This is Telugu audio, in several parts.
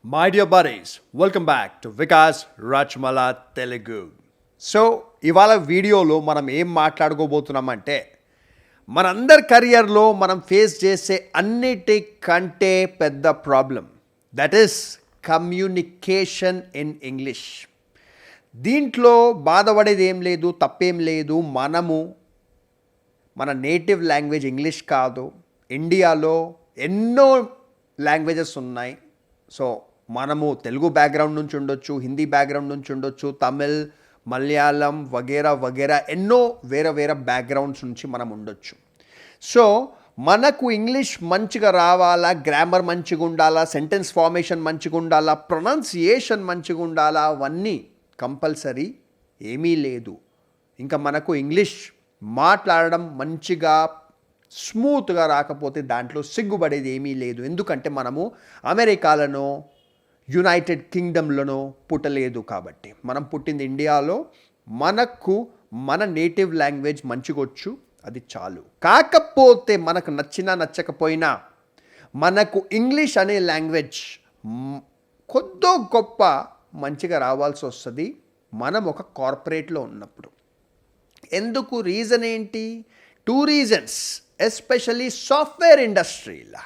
My dear buddies, welcome back to Vikas Rachmala Telugu. So ఇవాళ వీడియోలో మనం ఏం మాట్లాడుకోబోతున్నామంటే మనందరి కెరియర్లో మనం ఫేస్ చేసే అన్నిటికంటే పెద్ద problem that is communication in English. దీంట్లో బాధపడేది ఏం లేదు, తప్పేం లేదు. మన నేటివ్ లాంగ్వేజ్ ఇంగ్లీష్ కాదు. ఇండియాలో ఎన్నో లాంగ్వేజెస్ ఉన్నాయి. సో మనము తెలుగు బ్యాక్గ్రౌండ్ నుంచి ఉండొచ్చు, హిందీ బ్యాక్గ్రౌండ్ నుంచి ఉండొచ్చు, తమిళ్, మలయాళం వగేరా ఎన్నో వేరే బ్యాక్గ్రౌండ్స్ నుంచి మనం ఉండొచ్చు. సో మనకు ఇంగ్లీష్ మంచిగా రావాలా, గ్రామర్ మంచిగా ఉండాలా, సెంటెన్స్ ఫార్మేషన్ మంచిగా ఉండాలా, ప్రొనౌన్సియేషన్ మంచిగా ఉండాలా, అవన్నీ కంపల్సరీ ఏమీ లేదు. ఇంకా మనకు ఇంగ్లీష్ మాట్లాడడం మంచిగా స్మూత్గా రాకపోతే దాంట్లో సిగ్గుపడేది ఏమీ లేదు. ఎందుకంటే మనము అమెరికాలోనో యునైటెడ్ కింగ్డమ్లోనో పుట్టలేదు కాబట్టి. మనం పుట్టింది ఇండియాలో. మనకు మన నేటివ్ లాంగ్వేజ్ మంచిగొచ్చు, అది చాలు. కాకపోతే మనకు నచ్చినా నచ్చకపోయినా మనకు ఇంగ్లీష్ అనే లాంగ్వేజ్ కొద్దో గొప్ప మంచిగా రావాల్సి వస్తుంది మనం ఒక కార్పొరేట్లో ఉన్నప్పుడు. ఎందుకు? రీజన్ ఏంటి? 2 రీజన్స్. ఎస్పెషల్లీ సాఫ్ట్వేర్ ఇండస్ట్రీలా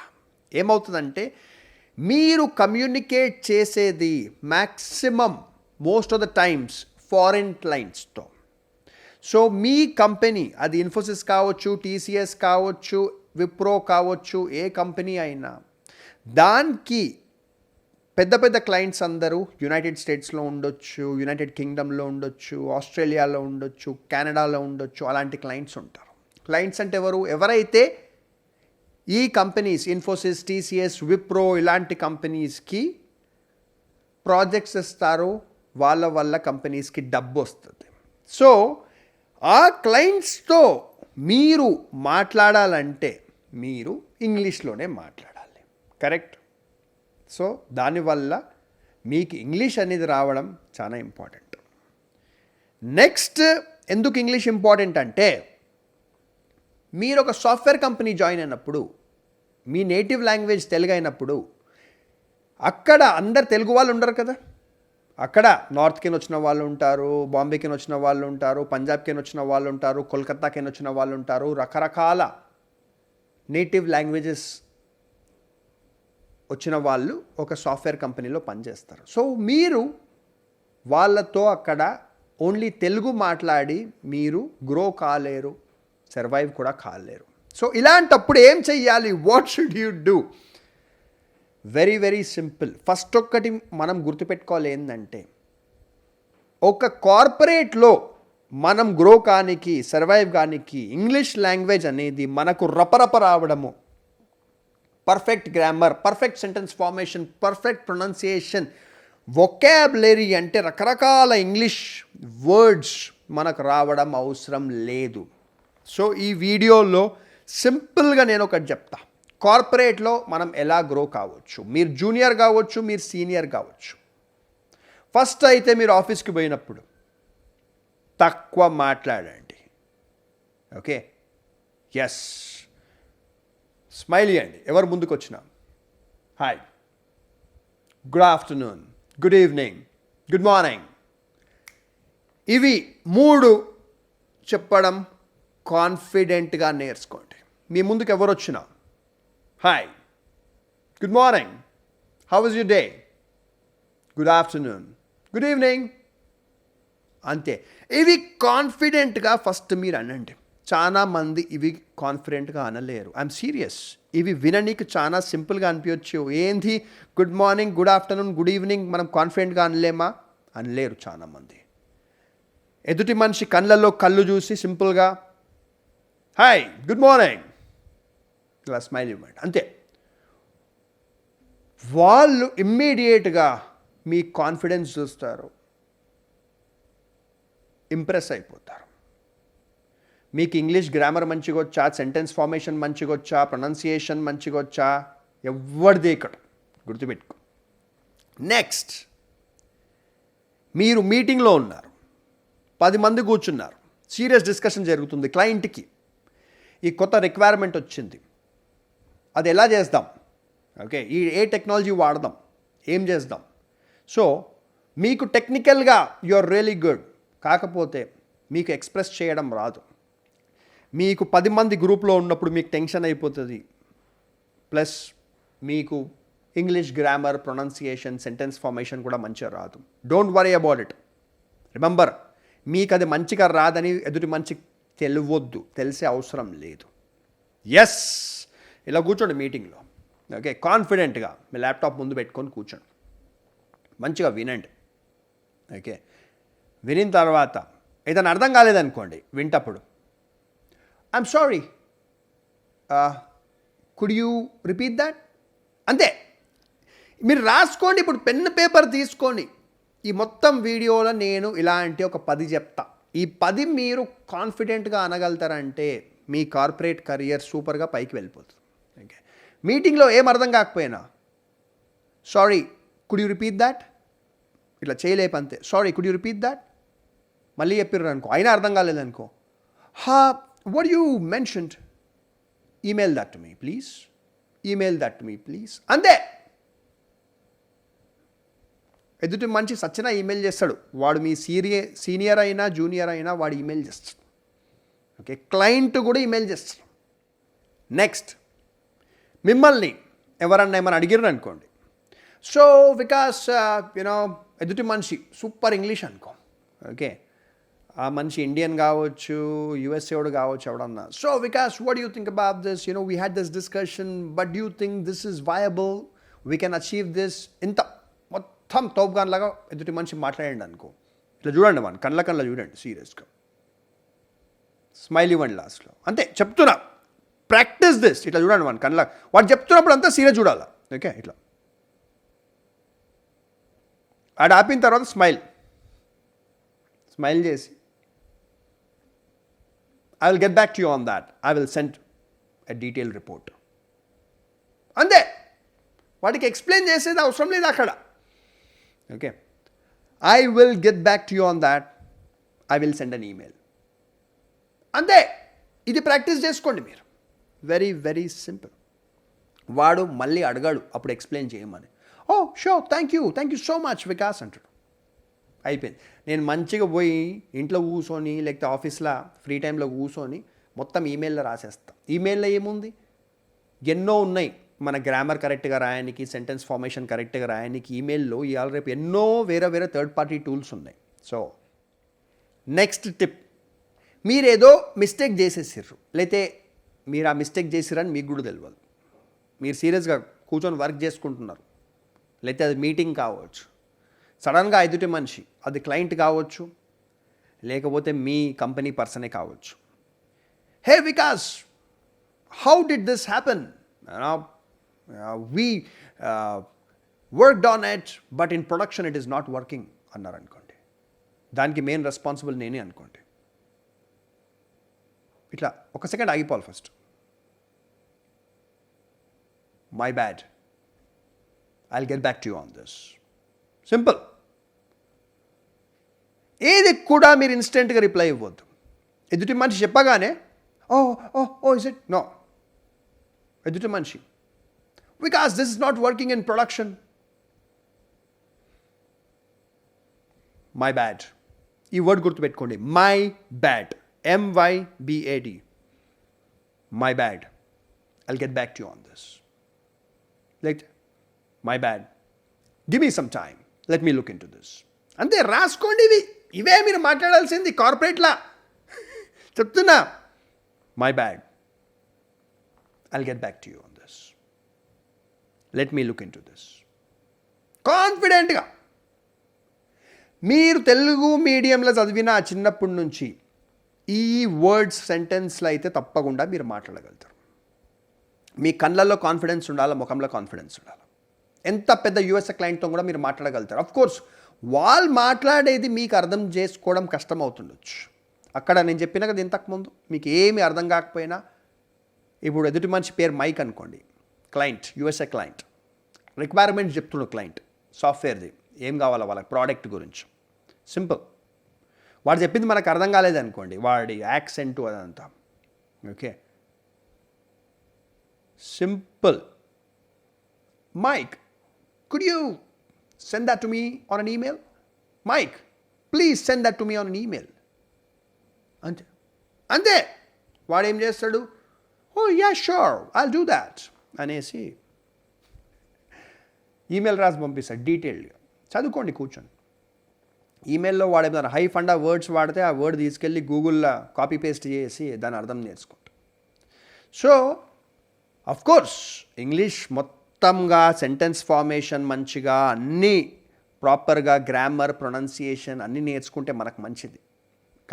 ఏమవుతుందంటే మీరు కమ్యూనికేట్ చేసేది maximum most of the times foreign క్లయింట్స్తో. సో మీ కంపెనీ, అది ఇన్ఫోసిస్ కావచ్చు, టీసీఎస్ కావచ్చు, విప్రో కావచ్చు, ఏ కంపెనీ అయినా, దానికి పెద్ద క్లయింట్స్ అందరూ యునైటెడ్ స్టేట్స్లో ఉండొచ్చు, యునైటెడ్ కింగ్డమ్లో ఉండొచ్చు, ఆస్ట్రేలియాలో ఉండొచ్చు, కెనడాలో ఉండొచ్చు. అలాంటి క్లయింట్స్ ఉంటారు. క్లయింట్స్ అంటే ఎవరైతే ఈ కంపెనీస్ ఇన్ఫోసిస్, టీసీఎస్, విప్రో ఇలాంటి కంపెనీస్కి ప్రాజెక్ట్స్ ఇస్తారో వాళ్ళ వల్ల కంపెనీస్కి డబ్బు వస్తుంది. సో ఆ క్లయింట్స్తో మీరు మాట్లాడాలంటే మీరు ఇంగ్లీష్లోనే మాట్లాడాలి. కరెక్ట్? సో దానివల్ల మీకు ఇంగ్లీష్ అనేది రావడం చాలా ఇంపార్టెంట్. నెక్స్ట్, ఎందుకు ఇంగ్లీష్ ఇంపార్టెంట్ అంటే మీరు ఒక సాఫ్ట్వేర్ కంపెనీ జాయిన్ అయినప్పుడు మీ నేటివ్ లాంగ్వేజ్ తెలుగు అయినప్పుడు అక్కడ అందరు తెలుగు వాళ్ళు ఉండరు కదా. అక్కడ నార్త్కి వచ్చిన వాళ్ళు ఉంటారు, బాంబేకి వచ్చిన వాళ్ళు ఉంటారు, పంజాబ్కి వచ్చిన వాళ్ళు ఉంటారు, కోల్కతాకి వచ్చిన వాళ్ళు ఉంటారు. రకరకాల నేటివ్ లాంగ్వేజెస్ వచ్చిన వాళ్ళు ఒక సాఫ్ట్వేర్ కంపెనీలో పనిచేస్తారు. సో మీరు వాళ్ళతో అక్కడ ఓన్లీ తెలుగు మాట్లాడి మీరు గ్రో కాలేరు, సర్వైవ్ కూడా కాలేరు. సో ఇలాంటప్పుడు ఏం చెయ్యాలి? What should you do? Very simple. First ఒక్కటి మనం గుర్తుపెట్టుకోవాలి ఏంటంటే, ఒక కార్పొరేట్లో మనం గ్రో కానికి, సర్వైవ్ కానికి ఇంగ్లీష్ లాంగ్వేజ్ అనేది మనకు రపరప రావడము, perfect grammar, perfect sentence formation, perfect pronunciation, vocabulary అంటే రకరకాల ఇంగ్లీష్ వర్డ్స్ మనకు రావడం అవసరం లేదు. సో ఈ వీడియోలో సింపుల్గా నేను ఒకటి చెప్తా. కార్పొరేట్లో మనం ఎలా గ్రో కావచ్చు. మీరు జూనియర్ కావచ్చు, మీరు సీనియర్ కావచ్చు. ఫస్ట్ అయితే మీరు ఆఫీస్కి పోయినప్పుడు తక్కువ మాట్లాడండి. ఓకే? ఎస్, స్మైల్ ఇవ్వండి ఎవరు ముందుకు వచ్చినా. Hi, good afternoon, good evening, good morning, ఇవి 3 చెప్పడం కాన్ఫిడెంట్గా నేర్చుకోండి. మీ ముందుకు ఎవరు వచ్చినా hi, good morning, how was your day, good afternoon, good evening, అంతే. ఇవి కాన్ఫిడెంట్గా ఫస్ట్ మీరు అనండి. చాలా మంది ఇవి కాన్ఫిడెంట్గా అనలేరు. I'm serious. ఇవి విననీకి చాలా సింపుల్గా అనిపించచ్చు. ఏంది good morning, good afternoon, good evening మనం కాన్ఫిడెంట్గా అనలేమా? అనలేరు చాలామంది. ఎదుటి మనిషి కళ్ళల్లో కళ్ళు చూసి సింపుల్గా హాయ్, గుడ్ మార్నింగ్, ఇలా స్మైల్ ఇవ్వండి, అంతే. వాళ్ళు ఇమ్మీడియట్గా మీ కాన్ఫిడెన్స్ చూస్తారు, ఇంప్రెస్ అయిపోతారు. మీకు ఇంగ్లీష్ గ్రామర్ మంచిగా వచ్చా, సెంటెన్స్ ఫార్మేషన్ మంచిగా వచ్చా, ప్రొనౌన్సియేషన్ మంచిగా వచ్చా, ఎవరిది ఇక్కడ గుర్తుపెట్టుకో. నెక్స్ట్, మీరు మీటింగ్లో ఉన్నారు, 10 మంది కూర్చున్నారు, సీరియస్ డిస్కషన్ జరుగుతుంది. క్లయింట్కి ఈ కొత్త రిక్వైర్మెంట్ వచ్చింది, అది ఎలా చేద్దాం, ఓకే, ఏ టెక్నాలజీ వాడదాం, ఏం చేద్దాం? సో మీకు టెక్నికల్గా యు ఆర్ రియలీ గుడ్, కాకపోతే మీకు ఎక్స్ప్రెస్ చేయడం రాదు. మీకు 10 మంది గ్రూప్లో ఉన్నప్పుడు మీకు టెన్షన్ అయిపోతుంది. ప్లస్ మీకు English grammar, pronunciation, sentence formation కూడా మంచిగా రాదు. Don't worry about it. Remember, మీకు అది మంచిగా రాదని ఎదుటి మంచి తెలియవద్దు, తెలిసే అవసరం లేదు. ఎస్, ఇలా కూర్చోండి మీటింగ్లో. ఓకే, కాన్ఫిడెంట్గా మీ ల్యాప్టాప్ ముందు పెట్టుకొని కూర్చోండి, మంచిగా వినండి. ఓకే, వినిన తర్వాత ఏదైనా అర్థం కాలేదనుకోండి, వింటప్పుడు I'm sorry, could you repeat that, అంతే. మీరు రాసుకోండి. ఇప్పుడు పెన్ పేపర్ తీసుకొని ఈ మొత్తం వీడియోలో నేను ఇలాంటి ఒక 10 చెప్తా. ఈ 10 మీరు కాన్ఫిడెంట్గా అనగలుగుతారంటే మీ కార్పొరేట్ కెరియర్ సూపర్గా పైకి వెళ్ళిపోతుంది. ఓకే, మీటింగ్లో ఏం అర్థం కాకపోయినా sorry could you repeat that, ఇట్లా చేయలేపంతే. Sorry could you repeat that, మళ్ళీ చెప్పిర్రు అనుకో, అయినా అర్థం కాలేదనుకో, what you mentioned, email that to me please, email that to me please, అంతే. ఎదుటి మంచి సచిన ఈమెయిల్ చేస్తాడు వాడు, మీ సీనియర్ అయినా జూనియర్ అయినా వాడు ఈమెయిల్ చేస్తాడు. ఓకే, క్లయింట్ కూడా ఈమెయిల్ చేస్తాడు. నెక్స్ట్, మిమ్మల్ని ఎవరన్నా ఏమన్నా అడిగిర్రు అనుకోండి, సో వికాస్ యూనో ఎదుటి మనిషి సూపర్ ఇంగ్లీష్ అనుకో. ఓకే, ఆ మనిషి ఇండియన్ కావచ్చు, యుఎస్ఏడు కావచ్చు, ఎవడన్నా. So Vikas what you think about this, you know we had this discussion, but you think this is viable, we can achieve this. ఇంత మొత్తం తోపుగాన్ లాగా ఎదుటి మనిషి మాట్లాడండి అనుకో. ఇట్లా చూడండి, మన కళ్ళ చూడండి, సీరియస్గా స్మైల్ ఇవ్వండి లాస్ట్లో, అంతే. చెప్తున్నా, ప్రాక్టీస్ దిస్. ఇట్లా చూడండి మన కళ్ళ, వాడు చెప్తున్నప్పుడు అంతా సీరియస్ చూడాలి. ఓకే, ఇట్లా ఆడ ఆపిన తర్వాత స్మైల్ చేసి I will get back to you on that, I will send a detail report, అంతే. వాడికి ఎక్స్ప్లెయిన్ చేసేది అవసరం లేదు అక్కడ. Okay, I will get back to you on that, I will send an email, అంతే. ఇది ప్రాక్టీస్ చేసుకోండి మీరు. Very very simple. వాడు మళ్ళీ అడగాడు అప్పుడు ఎక్స్ప్లెయిన్ చేయమని. Oh sure, thank you so much Vikas అంటాడు. అయిపోయింది. నేను మంచిగా పోయి ఇంట్లో కూర్చొని లేకపోతే ఆఫీస్లో ఫ్రీ టైంలో కూర్చొని మొత్తం ఈమెయిల్లో రాసేస్తా. ఈమెయిల్లో ఏముంది, ఎన్నో ఉన్నాయి. మన గ్రామర్ కరెక్ట్గా రాయడానికి, సెంటెన్స్ ఫార్మేషన్ కరెక్ట్గా రాయడానికి ఈమెయిల్లో ఇవాళ రేపు ఎన్నో వేరే థర్డ్ పార్టీ టూల్స్ ఉన్నాయి. సో నెక్స్ట్ టిప్, మీరేదో మిస్టేక్ చేసేసిర్రు, లేతే మీరు ఆ మిస్టేక్ చేసిరని మీకు కూడా తెలియదు. మీరు సీరియస్గా కూర్చొని వర్క్ చేసుకుంటున్నారు, లేకపోతే అది మీటింగ్ కావచ్చు, సడన్గా ఎదుటి మనిషి, అది క్లయింట్ కావచ్చు, లేకపోతే మీ కంపెనీ పర్సనే కావచ్చు, hey Vikas how did this happen, we worked on it but in production it is not working అన్నారు అనుకోండి, దానికి మెయిన్ రెస్పాన్సిబుల్ నేనే అనుకోండి. ఇట్లా ఒక సెకండ్ ఆగిపోవాలి. First my bad, I'll get back to you on this. Simple. ఏది కూడా మీరు ఇన్స్టెంట్గా రిప్లై ఇవ్వద్దు. ఎదుటి మనిషి చెప్పగానే oh oh oh is it, no. ఎదుటి మనిషి because this is not working in production, my bad. ఈ వర్డ్ గుర్తుపెట్టుకోండి, my bad, MYBAD, my bad, I'll get back to you on this. Like, my bad, give me some time, let me look into this. అంతే, రాసుకోండి. ఇవే మీరు మాట్లాడాల్సింది కార్పొరేట్లా. చెప్తున్నా, my bad, I'll get back to you on this, let me look in to this. కాన్ఫిడెంట్గా మీరు తెలుగు మీడియంలో చదివిన చిన్నప్పటి నుంచి ఈ వర్డ్స్ సెంటెన్స్లో అయితే తప్పకుండా మీరు మాట్లాడగలుగుతారు. మీ కళ్ళల్లో కాన్ఫిడెన్స్ ఉండాలి, ముఖంలో కాన్ఫిడెన్స్ ఉండాలి. ఎంత పెద్ద యూఎస్ఏ క్లయింట్తో కూడా మీరు మాట్లాడగలుగుతారు. అఫ్కోర్స్ వాళ్ళు మాట్లాడేది మీకు అర్థం చేసుకోవడం కష్టం అవుతుండొచ్చు. అక్కడ నేను చెప్పిన కదా ఇంతకుముందు, మీకు ఏమి అర్థం కాకపోయినా, ఇప్పుడు ఎదుటి మనిషి పేరు మైక్ అనుకోండి, క్లయింట్, యూఎస్ఏ క్లయింట్, రిక్వైర్మెంట్స్ చెప్తున్నాడు క్లయింట్, సాఫ్ట్వేర్ది ఏం కావాలో వాళ్ళకి ప్రోడక్ట్ గురించి. సింపుల్. వాడు చెప్పింది మనకు అర్థం కాలేదనుకోండి, వాడి యాక్సెంటు అదంతా. Okay, simple. Mike, could you Send that to me on an email. Mike, please send that to me on an email. అంతే వాడు ఏం చేస్తాడు, oh yeah sure I'll do that అనేసి ఈమెయిల్ రాసి పంపిస్తాడు డీటెయిల్డ్గా. చదువుకోండి కూర్చొని. ఈమెయిల్లో వాడు ఏమైనా హై ఫండా వర్డ్స్ వాడితే ఆ వర్డ్ తీసుకెళ్ళి గూగుల్లో కాపీ పేస్ట్ చేసి దాని అర్థం నేర్చుకుంటాం. సో కోర్స్ ఇంగ్లీష్ మొత్తంగా సెంటెన్స్ ఫార్మేషన్ మంచిగా అన్నీ ప్రాపర్గా గ్రామర్ ప్రొనౌన్సియేషన్ అన్నీ నేర్చుకుంటే మనకు మంచిది.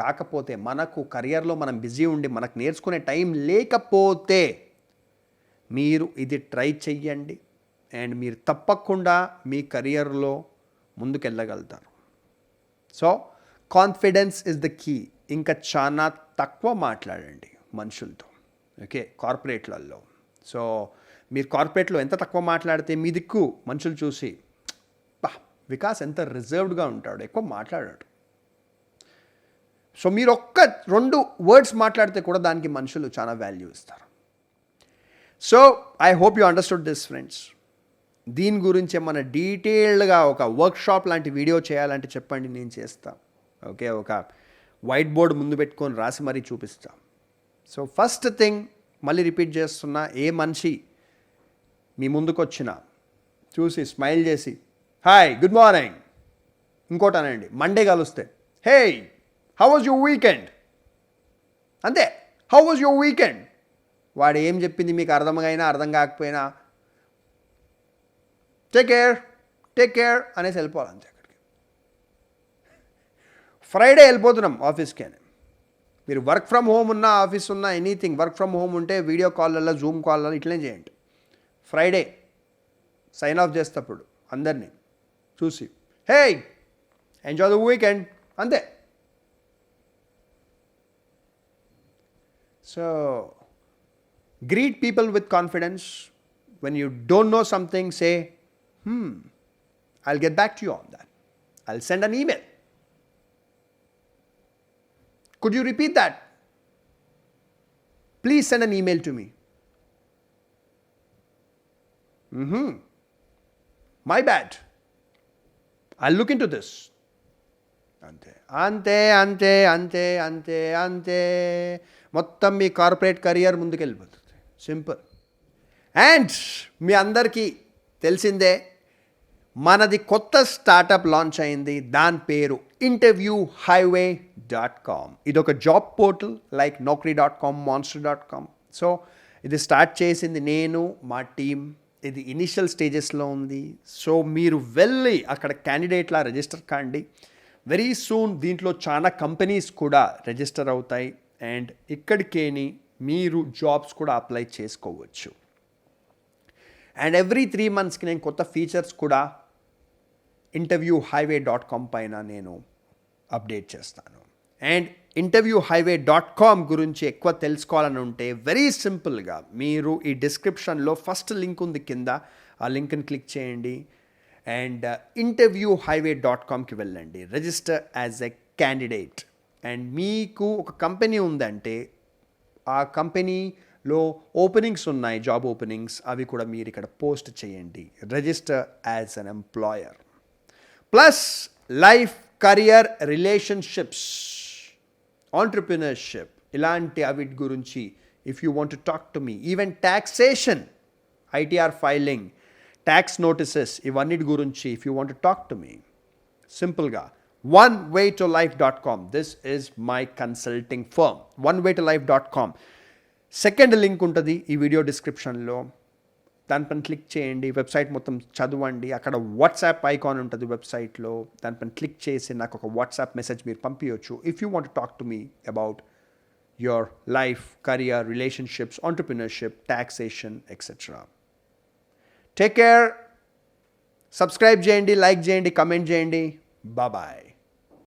కాకపోతే మనకు కెరియర్లో మనం బిజీ ఉండి మనకు నేర్చుకునే టైం లేకపోతే మీరు ఇది ట్రై చెయ్యండి అండ్ మీరు తప్పకుండా మీ కెరియర్లో ముందుకెళ్ళగలుగుతారు. So confidence is the key. ఇంకా చాలా తక్కువ మాట్లాడండి మనుషులతో, ఓకే, కార్పొరేట్లలో. సో మీరు కార్పొరేట్లో ఎంత తక్కువ మాట్లాడితే మీ దిక్కు మనుషులు చూసి వికాస్ ఎంత రిజర్వ్డ్గా ఉంటాడు, ఎక్కువ మాట్లాడాడు. సో మీరు ఒక్క 2 వర్డ్స్ మాట్లాడితే కూడా దానికి మనుషులు చాలా వాల్యూ ఇస్తారు. So I hope you understood this friends. దీని గురించి ఏమన్నా డీటెయిల్డ్గా ఒక వర్క్షాప్ లాంటి వీడియో చేయాలంటే చెప్పండి, నేను చేస్తాను. ఓకే, ఒక వైట్ బోర్డ్ ముందు పెట్టుకొని రాసి మరీ చూపిస్తాను. సో ఫస్ట్ థింగ్ మళ్ళీ రిపీట్ చేస్తున్నా, ఏ మనిషి మీ ముందుకు వచ్చినా చూసి స్మైల్ చేసి హాయ్ గుడ్ మార్నింగ్, ఇంకోటి అనండి మండే కలుస్తే hey how was your weekend, అంతే, హౌ వాజ్ యువర్ వీకెండ్. వాడు ఏం చెప్పింది మీకు అర్థమైనా అర్థం కాకపోయినా టేక్ కేర్ అనేసి వెళ్ళిపోవాలి అంతే. అక్కడికి ఫ్రైడే వెళ్ళిపోతున్నాం ఆఫీస్కి అని. మీరు వర్క్ ఫ్రమ్ హోమ్ ఉన్నా ఆఫీస్ ఉన్నా ఎనీథింగ్ వర్క్ ఫ్రమ్ హోమ్ ఉంటే వీడియో కాల్లో జూమ్ కాల్లో ఇట్లనే చేయండి. ఫ్రైడే సైన్ ఆఫ్ చేసేటప్పుడు అందరినీ చూసి హే ఎంజాయ్ ద వీకెండ్ అంతే. So greet people with confidence. When you don't know something, say, I'll get back to you on that. I'll send an email. Could you repeat that? Please send an email to me. My bad. I'll look into this. అంతే మొత్తం మీ కార్పొరేట్ కెరియర్ ముందుకెళ్ళిపోతుంది. సింపుల్. అండ్ మీ అందరికీ తెలిసిందే మనది కొత్త స్టార్టప్ లాంచ్ అయింది. దాని పేరు interviewhighway.com. ఇదొక job portal like naukri.com, monster.com. So ఇది స్టార్ట్ చేసింది నేను, మా టీం. ఇది ఇనిషియల్ స్టేజెస్లో ఉంది. సో మీరు వెళ్ళి అక్కడ క్యాండిడేట్లా రిజిస్టర్ కాండి. వెరీ సూన్ దీంట్లో చాలా కంపెనీస్ కూడా రిజిస్టర్ అవుతాయి అండ్ ఇక్కడికేని మీరు జాబ్స్ కూడా అప్లై చేసుకోవచ్చు. అండ్ ఎవ్రీ 3 monthsకి నేను కొత్త ఫీచర్స్ కూడా interviewhighway.com పైన నేను అప్డేట్ చేస్తాను. అండ్ interviewhighway.com గురించి ఎక్కువ తెలుసుకోవాలని ఉంటే వెరీ సింపుల్గా మీరు ఈ డిస్క్రిప్షన్లో ఫస్ట్ లింక్ ఉంది కింద, ఆ లింక్ని క్లిక్ చేయండి అండ్ interviewhighway.comకి వెళ్ళండి. Register as a candidate. And మీకు ఒక కంపెనీ ఉందంటే ఆ కంపెనీలో ఓపెనింగ్స్ ఉన్నాయి, జాబ్ ఓపెనింగ్స్, అవి కూడా మీరు ఇక్కడ పోస్ట్ చేయండి. Register as an employer. Plus life, career, relationships, entrepreneurship ఇలాంటి అవిటి గురించి if you want to talk to me, even taxation, ITR filing, tax notices, ఇవన్నిటి గురించి if you want to talk to me, సింపుల్గా onewaytolife.com. This is my consulting firm. onewaytolife.com. Second link ఉంటుంది ఈ వీడియో డిస్క్రిప్షన్లో. దానిపైన క్లిక్ చేయండి, వెబ్సైట్ మొత్తం చదవండి. అక్కడ వాట్సాప్ ఐకాన్ ఉంటుంది వెబ్సైట్లో, దానిపైన క్లిక్ చేసి నాకు ఒక వాట్సాప్ మెసేజ్ మీరు పంపించవచ్చు if you want to talk to me about your life, career, relationships, entrepreneurship, taxation etcetera. Take care. Subscribe చేయండి, లైక్ చేయండి, కమెంట్ చేయండి. బాయ్.